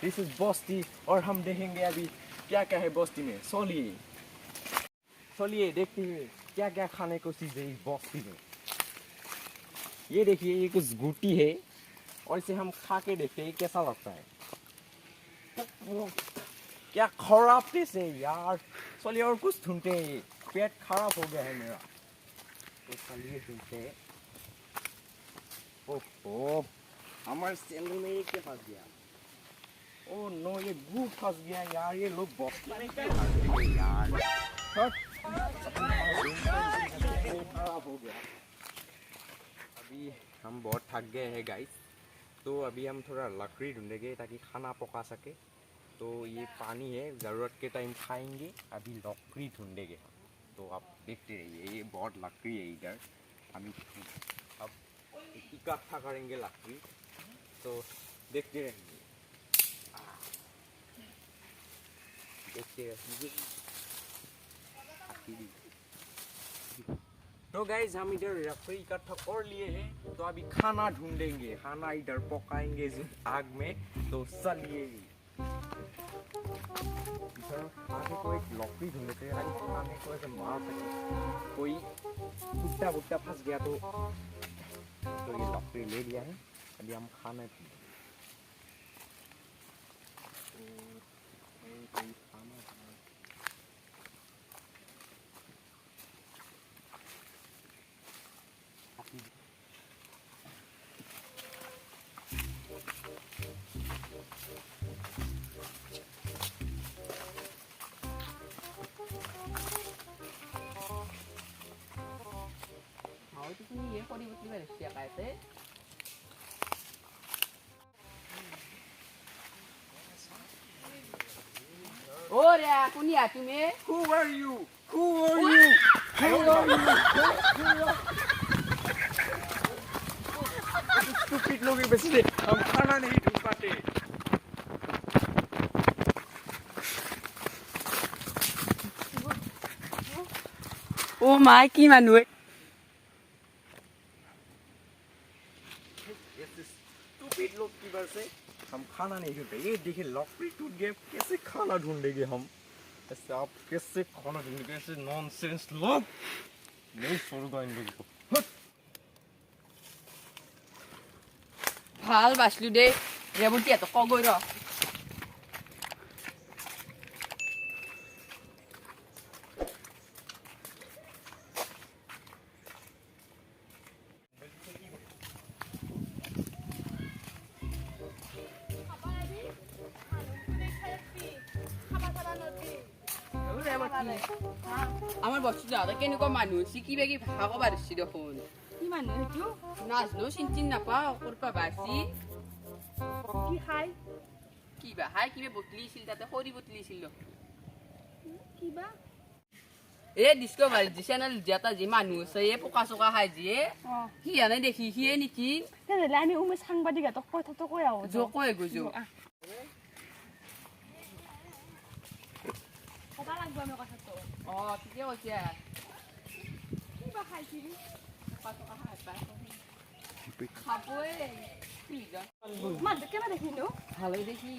This is बस्ती और हम देखेंगे अभी क्या क्या है बस्ती में चलिए देखते हैं क्या क्या खाने को चीज़ है इस बस्ती में ये देखिए ये कुछ गुटी है और इसे हम खा के देखते हैं कैसा लगता है क्या खराब टेस्ट है यार चलिए और कुछ ढूंढते हैं पेट खराब हो गया है मेरा तो चलिए ढूंढते हैं ओहो हमारे सैंडल में ये क्या फंस गया ओह नो ये गू फंस गया यार ये लोग बॉक्स में क्या फंस गए यार खराब हो गया अभी हम बहुत थक गए हैं गाइस तो अभी हम थोड़ा लकड़ी ढूंढेंगे ताकि खाना पका सके तो ये पानी है ज़रूरत के टाइम खाएंगे अभी लकड़ी ढूंढेंगे तो आप देखते रहिए ये बहुत लकड़ी है इधर हम अब इकट्ठा करेंगे लकड़ी तो देखते रहिए देखते रहिए तो गाइज हम इधर लकड़ी इकट्ठा कर लिए हैं तो अभी खाना ढूंढेंगे खाना इधर पकाएंगे आग में तो चलिए आगे को एक लकड़ी ढूंढते हैं ताकि खाने को ऐसे मार सके कोई कुत्ता वुट्टा फंस गया तो ये लकड़ी ले लिया है अभी हम खाना ये कोडी बुतली में रखिया कैसे और या कुनिया तुम्हें Who are you? Stupid लोग बस हम खाना नहीं ढूंढ पाते ओ माय की मानुए स्टूपिड लोग की वजह से हम खाना नहीं ढूंढते ये देखिए लकड़ी टूट गया कैसे खाना ढूंढेंगे हम ऐसे आप कैसे खाना ढूंढेंगे ऐसे नॉनसेंस लोग नहीं छोड़ूंगा इन लोगों को ভাল বাসলু দে রেবুটিয়া তো কগই র আমার বস্তু দাদা কেনেকুৱা মানুহ চিকি বেগি ভাগো বাৰছি দেখোন কি মানুহ সেইটো নাজনো চিন্তিন নাপাওঁ কৰপা বাছি কি খাই কিবা হাই কিবা বটলি ছিল তাতে খৰি বটলি ছিল কিবা এ ডিস্কভাৰী জি চেনেল যেটা যে মানুহ আছে এ পোকা চোকা খাই যে কি আনে দেখি সিয়ে নেকি তেতিয়াহ'লে আমি উমেশ সাংবাদিক এটাক কথাটো কৈ আহোঁ জোকয়ে গুজো ক'বা লাগব আমি কথাটো ঠিকে কৈছে কিবা খাইছিলি পোকা চোকা খাই পাই খাবই মানুহটো কেনে দেখিনো ভালোই দেখি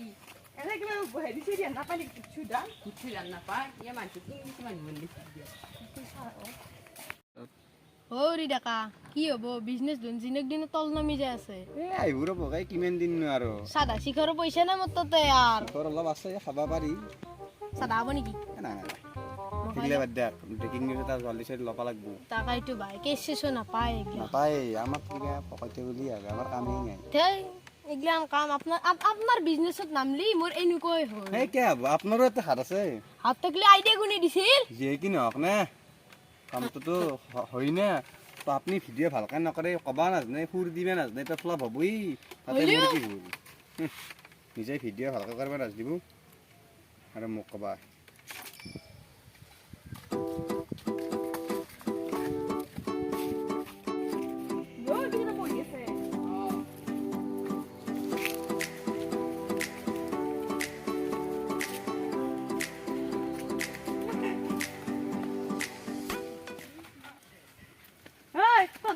এনে কিবা হেৰি চেৰি নাপালি চুদা কিছু জান নাপায় ইয়ে মানুহ ইংলিছ মানুহ দেখি হৌৰি ডেকা কি হ'ব বিজনেছ দিনক দিনে তল নামি যায় আছে আহিব ৰ'ব গাই কিমান দিন আৰু চাদা শিখৰৰ পইচা নাই মোৰ তাতে ইয়াৰ ঘৰ অলপ আছে খাব পাৰি চাদা হ'ব নেকি নাই সেইগিলা বাদ দে ব্ৰেকিং নিউজ এটা জলদি চাই ল'ব লাগিব তাকাইতো ভাই কেছ নাপায় এইগিলা নাপায় আমাক কিবা পকাইতে বুলি আগে আমাৰ কামেই নাই ধেই এইগিলান কাম আপোনাৰ বিজনেছত নামলি মোৰ এনেকুৱাই হ'ল এই কি হ'ব আপোনাৰো এটা হাত আছে হাত থাকিলে আইডিয়া কোনে দিছিল যিয়ে কি নহওক নে কামটোতো হয় না তো আপুনি ভিডিঅ' ভালকৈ নকৰে ক'বা নাজানে সুৰ দিবা নাজানে তো ফ্লপ হ'বই তাতে মোৰ কি হ'ল নিজে ভিডিঅ' ভালকৈ কৰিব নাজানিব আৰু মোক ক'বা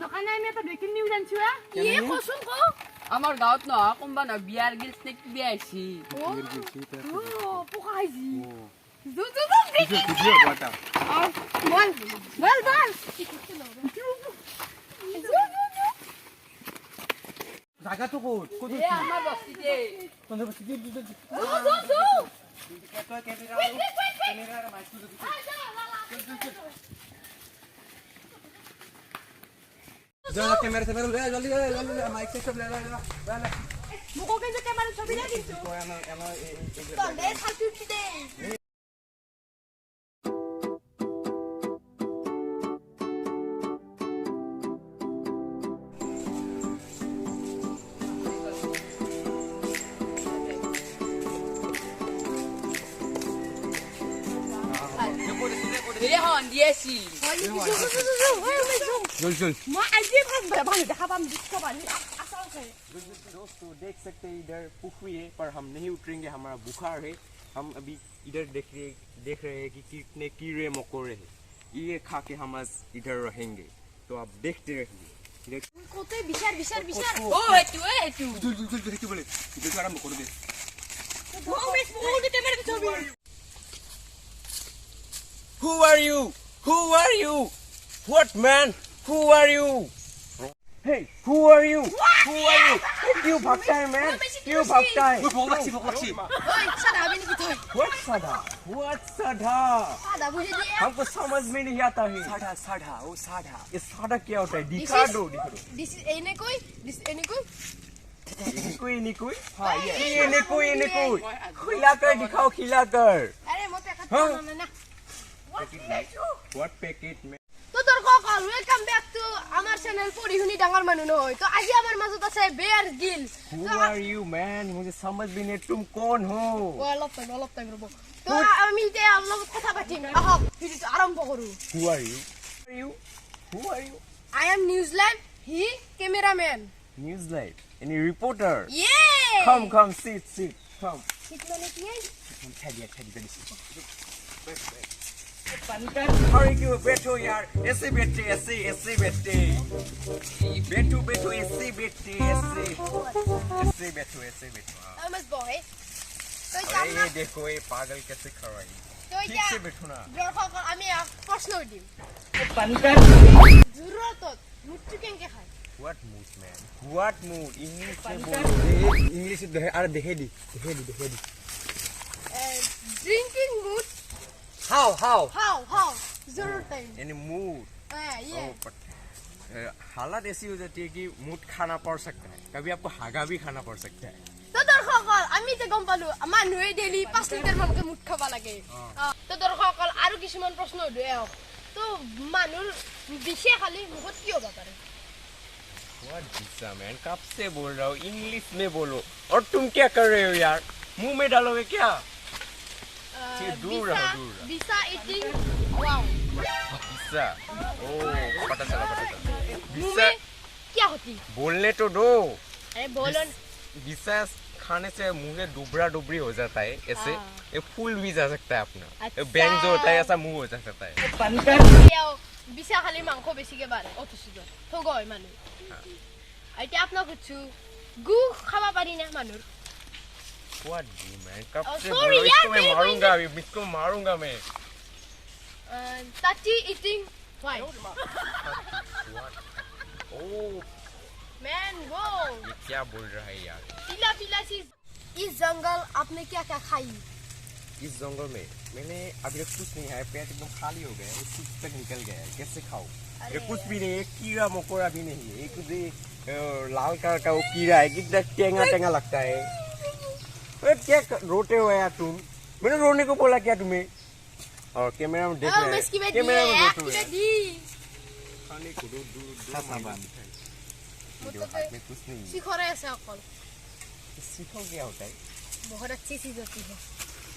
দোকানে আমি এটা ব্ৰেকিং নিউজ আনিছো ইয়ে কচোন ক আমাৰ গাঁৱত নহয় কোনবা নহয় বিয়াৰ গিলছ নে কি বিয়া আহিছি পোকা খাইছি ভিডিঅ' বটা বল বল বল জায়গাটো কোট কোট এ আমাৰ বস্তিতে তোমরা বসে দিদি যো ক্যামেরা মাইক তো দিতে যাও ক্যামেরা জলদি মাইক সেট সব ले মুকো কিন্তু ক্যামেরা ছবি না কিন্তু তলে থাকি দে এ হন দিয়েছি चल মই আজি ভালো দেখা পাম দিছো পানি আসাল আছে दोस्तों देख सकते हैं इधर पुखरी है पर हम नहीं उतरेंगे हमारा बुखार है हम अभी इधर देख रहे हैं कि कितने कीड़े मकोड़े हैं ये खा के हम आज इधर रहेंगे तो आप देखते रहिए কোতে বিচার ও এটু चल কি বলে ভিডিও আরম্ভ করে দে ও মিস মুকো ক্যামেরা ছবি Who are you? Who are you? What man? Who are you? Hey, who are you? Who are you? क्यों भागता है man? क्यों भागता है? ওই বকলাছি ওই সাদা আমি কি কই What sada? What sada? সাদা বুঝে দিয়ে हमको समझ में नहीं आता है। साढ़ा, वो साढ़ा। ये साढ़ा क्या होता है? दिखा दो। দিস এনে কই इने कोई? हाँ ये इने कोई। खिलाकर दिखाओ खिलाकर। আরে মতে একটা হ্যাঁ। না What packet man? তো তোর কল ওয়েলকাম ব্যাক টু আমার চ্যানেল পরিহুনি ডাঙর মানুষ নয় তো আজি আমার মাজত আছে Bear Grylls Who are you man? मुझे समझ भी नहीं तुम कौन हो? অলপ টাইম রব তো আমি তে আল্লাহ কথা পাঠিম আহ ভিডিও আরম্ভ করু Who are you? Who are you? I am New Zealand he cameraman Newslight. Any reporter? ইয়ে Come, sit. Come. কিতনে কি Thadi. Hurry क्यों बैठो यार ऐसे बैठे बैठो ऐसे बैठो আমস বয় তো अरे ये देखो ये पागल कैसे खड़ा है তো ठीक से बैठो ना দর্শক আমি প্রশ্ন দিম জরুরত মুট্টু কেনকে খায় What mood man What mood English में बोल English अरे देखे दी ড্রিঙ্কিং মুড How हाउ जरूर टाइम Any mood ये हालत ऐसी हो जाती है कि मूड खाना पड़ सकता है कभी आपको हागा भी खाना पड़ सकता है তো দর্শকসকল আমি যে গম পালো মানুহে ডেইলি 5 লিটার মানকে মুঠ খাবা লাগে তো দর্শকসকল আৰু কিছুমান প্ৰশ্ন উদয় আহক তো মানুহ বিশে খালি মুখত কি হ'ব পাৰে What दिशा मैन कब से बोल रहा हूँ इंग्लिश में बोलो और तुम क्या कर रहे हो यार मुंह में डालोगे क्या दूर रहो বিসা ইটিং ওয়াও दिशा ओ पता चला मुंह में क्या होती बोलने तो दो अरे बोलो दिशा खाने से मुंह में डुबरी हो जाता है ऐसे ये फूल भी जा सकता है अपना अच्छा। बैंक जो होता है ऐसा मुंह हो सकता है বিসা খালি মাংস বেছিকে বাৰে অথচিত থগয় মানুহ এতিয়া আপোনাক সুধছো গু খাবা পাৰি না মানুহ What do you man कब से sorry बोल रहा हूँ यार, इसको मैं नहीं, मारूंगा अभी इसको मारूंगा मैं ताची इटिंग व्हाई ओ मैन वो ये क्या बोल रहा है यार पीला चीज इस जंगल आपने क्या क्या खाई इस जंगल में मैंने अभी तक कुछ नहीं है पेट एकदम खाली हो गया है सूप तक निकल गया है कैसे खाऊं ये कुछ भी नहीं है कीड़ा मकोड़ा भी नहीं है एक लाल कलर का वो कीड़ा है कितना टेंगा लगता है अरे क्या रोते हो यार तुम मैंने रोने को बोला क्या तुम्हें और कैमरा में देख रहे हैं कैमरा में देख रहे हैं खाने को दूर वीडियो हाथ में कुछ नहीं है सिखोरे ऐसे अकल सीखो क्या होता है बहुत अच्छी चीज होती है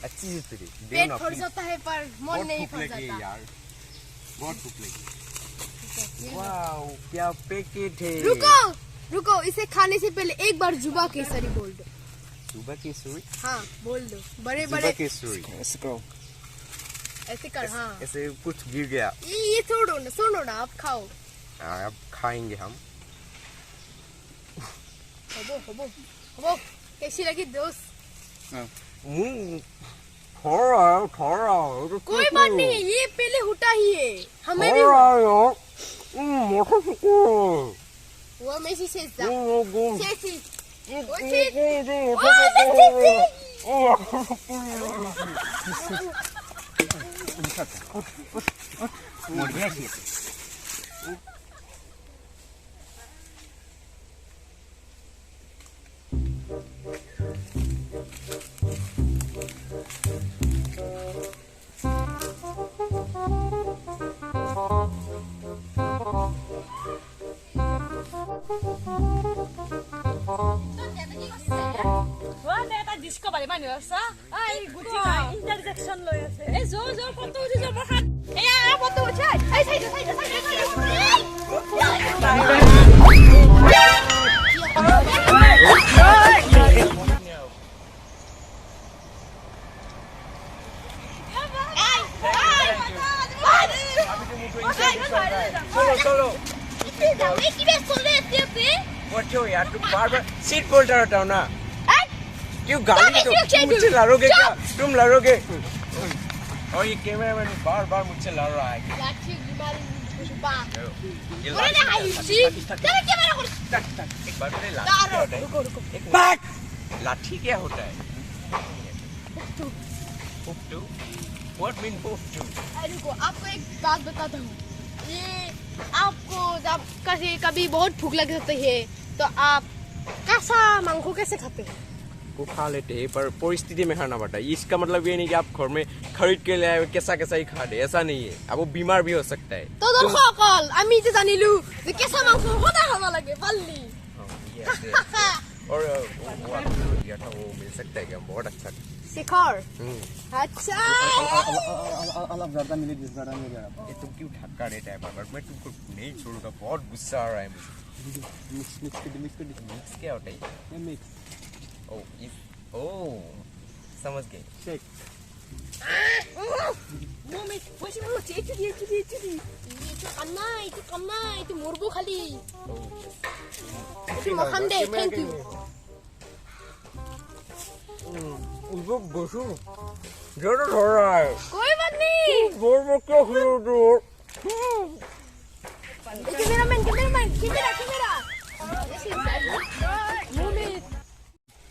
अच्छी चीज तेरी पेट भर जाता है पर मन नहीं भर जाता यार बहुत भूख लगी वाओ क्या पैकेट है रुको इसे खाने से पहले एक बार जुबा केसरी बोल दो सुबह की सुई हाँ बोल दो बड़े सुबह बड़े की सुई ऐसे कर हाँ ऐसे कुछ गिर गया ये सुनो ना आप खाओ अब खाएंगे हम হ'ব कैसी लगी दोस्त थोड़ा कोई बात नहीं है ये पहले होता ही है हमें भी वो मेसी से disco balik mana rasa? Ay, guci kai intersection lo ya se. Zo foto uji zo berhat. foto uji. Saya. चलो यार तुम बार-बार सीट बेल्ट हटाओ ना क्यों गाली तो मुझसे लड़ोगे क्या तुम लड़ोगे और ये कैमरामैन बार-बार मुझसे लड़ रहा है एक बार मेरे लाठी क्या होता है What mean पोफ्टू रुको आपको एक बात बताता हूँ ये आपको जब कभी बहुत भूख लग जाती है तो आप कैसा मांगो कैसे खाते हैं को खा लेते हैं पर परिस्थिति में खाना पड़ता है इसका मतलब ये नहीं कि आप घर में खरीद के लाए कैसा ही खा दे ऐसा नहीं है आप वो बीमार भी हो सकता है तो दर्शकসকল আমি যে জানিলো যে কেঁচা মাংস সদায় খাব লাগে পাল্লি और वो मिल सकता है क्या बहुत अच्छा शिखर अच्छा अलग ज्यादा मिले जिस ज्यादा मिल गया ये तुम क्यों धक्का देता है बार मैं तुमको नहीं छोड़ूंगा बहुत गुस्सा आ रहा है मुझे मिक्स क्या होता है ये मिक्स ओ समझ गए shake Mami, masih mau itu dia. itu kanna itu murbu kali itu makan deh thank you उसको बसू ज़्यादा हो रहा है कोई बात नहीं जोर में क्या खिलो तो कैमरामैन कैमरा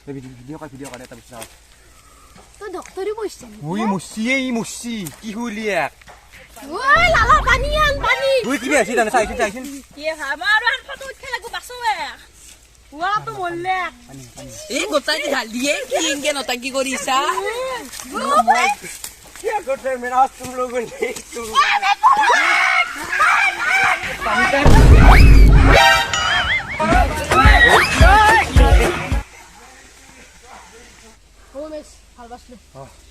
ভিডিঅ' কৰে তাৰপিছত তো ডক্টৰে কৈছে ওই মুছি কি হলিয়া ওই লালা পানী ওই কি আছে জানা চাইছিন Ye hamar han foto utkhe lagu baso e. Wa to bolle. এই গোটাই ঢালিয়ে কি ইংগে নটাকি কৰিছা क्या करते हैं मेरा आज तुम लोगों ने হোমেশ ভাল বাছলো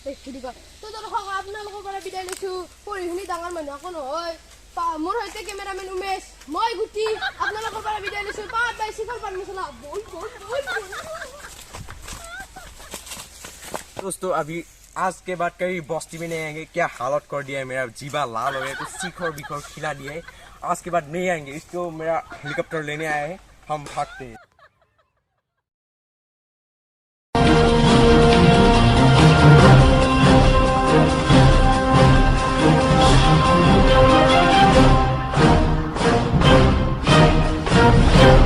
ঠিক আছে তো দৰ্শক আপোনালোকৰ পৰা বিদায় লৈছো পঢ়ি শুনি ডাঙৰ মানুহ আকৌ নহয় মোৰ সৈতে কেমেৰামেন উমেশ মই গুটি আপোনালোকৰ পৰা বিদায় লৈছো পাঁচ বাইচিকল পান মছলা বল दोस्तों अभी आज के बाद कभी बस्ती में नहीं आएंगे क्या हालत कर दिया है मेरा जीवा लाल हो गया कुछ सीखर बिखर खिला दिया है आज के बाद नहीं आएंगे इसको मेरा हेलीकॉप्टर लेने आया है हम भागते हैं